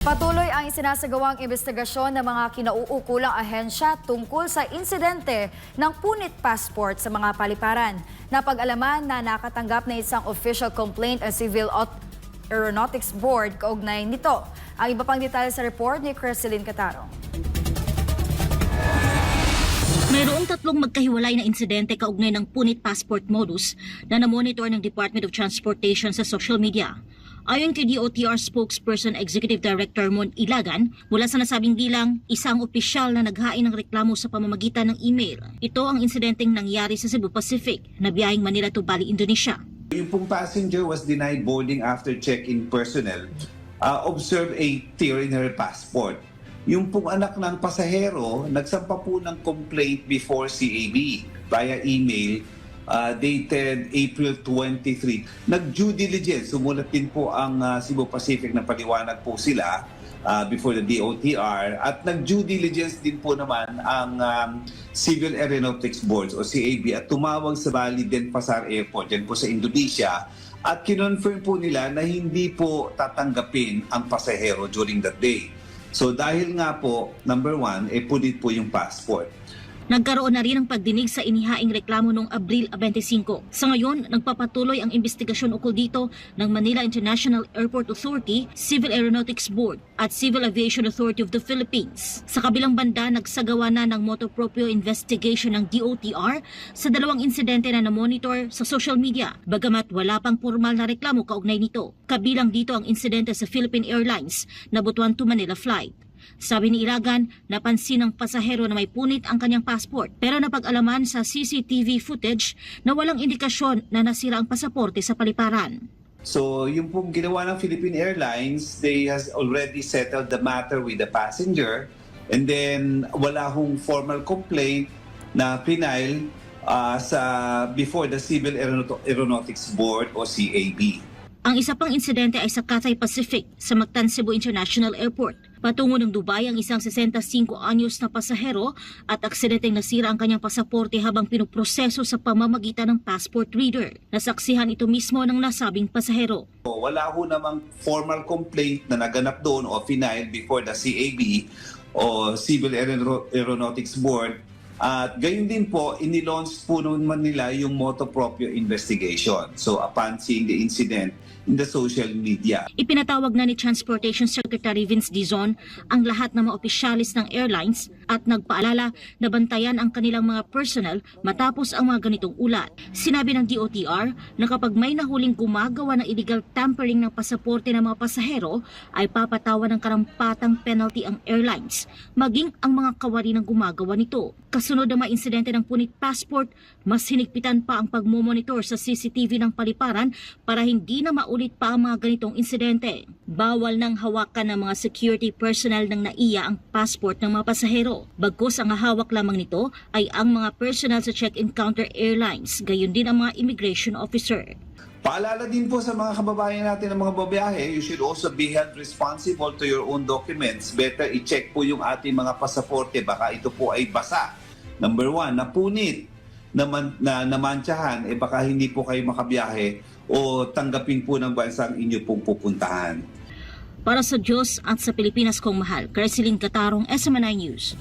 Patuloy ang isinasagawang investigasyon ng mga kinauukulang ahensya tungkol sa insidente ng punit passport sa mga paliparan. Napag-alaman na nakatanggap na isang official complaint ang Civil Aeronautics Board kaugnay nito. Ang iba pang detalye sa report ni Cresceline Catarong. Mayroong tatlong magkahiwalay na insidente kaugnay ng punit passport modus na namonitor ng Department of Transportation sa social media. Ayon kay DOTR spokesperson Executive Director Mon Ilagan, mula sa nasabing bilang, isang opisyal na naghain ng reklamo sa pamamagitan ng email. Ito ang insidenteng nangyari sa Cebu Pacific na biyaheng Manila to Bali, Indonesia. Yung pong passenger was denied boarding after check-in personnel observed a tear in her passport. Yung pong anak ng pasahero, nagsampa po ng complaint before CAB via email dated April 23. Nag-due diligence, sumulat din po ang Cebu Pacific na paliwanag po sila before the DOTR at nag-due diligence din po naman ang Civil Aeronautics Board o CAB at tumawag sa Bali Denpasar Airport yan po sa Indonesia at kinonfirm po nila na hindi po tatanggapin ang pasahero during that day. So dahil nga po, number one, punit po yung passport. Nagkaroon na rin ng pagdinig sa inihaing reklamo noong Abril 25. Sa ngayon, nagpapatuloy ang investigasyon ukol dito ng Manila International Airport Authority, Civil Aeronautics Board at Civil Aviation Authority of the Philippines. Sa kabilang banda, nagsagawa na ng motu proprio investigation ng DOTR sa dalawang insidente na namonitor sa social media, bagamat wala pang formal na reklamo kaugnay nito. Kabilang dito ang insidente sa Philippine Airlines na Butuan to Manila flight. Sabi ni Ilagan, napansin ng pasahero na may punit ang kanyang passport pero napag-alaman sa CCTV footage na walang indikasyon na nasira ang pasaporte sa paliparan. So yung pong ginawa ng Philippine Airlines, they has already settled the matter with the passenger and then wala hong formal complaint na final before the Civil Aeronautics Board o CAB. Ang isa pang insidente ay sa Cathay Pacific sa Mactan Cebu International Airport. Patungo ng Dubai ang isang 65 anyos na pasahero at aksidenteng nasira ang kanyang pasaporte habang pinuproseso sa pamamagitan ng passport reader. Nasaksihan ito mismo ng nasabing pasahero. Wala ho namang formal complaint na naganap doon o final before the CAB o Civil Aeronautics Board. At gayon din po, inilaunch po naman nila yung motu proprio investigation. So upon seeing the incident in the social media. Ipinatawag na ni Transportation Secretary Vince Dizon ang lahat ng mga opisyalis ng airlines at nagpaalala na bantayan ang kanilang mga personnel matapos ang mga ganitong ulat. Sinabi ng DOTR na kapag may nahuling gumagawa ng illegal tampering ng pasaporte ng mga pasahero ay papatawan ng karampatang penalty ang airlines, maging ang mga kawani ng gumagawa nito. Kasunod ng mga insidente ng punit passport, mas hinigpitan pa ang pagmomonitor sa CCTV ng paliparan para hindi na maulit pa ang mga ganitong insidente. Bawal nang hawakan ng mga security personnel ng NAIA ang passport ng mga pasahero. Bagkus ang hahawak lamang nito ay ang mga personnel sa check-in counter airlines, gayon din ang mga immigration officer. Paalala din po sa mga kababayan natin ng mga babiyahe, you should also be held responsible to your own documents. Better i-check po yung ating mga pasaporte, baka ito po ay basa. Number one, napunit, namantsahan, baka hindi po kayo makabiyahe o tanggapin po ng bansang inyo pong pupuntahan. Para sa Diyos at sa Pilipinas kong mahal, Cresceline Catarong, SMNI News.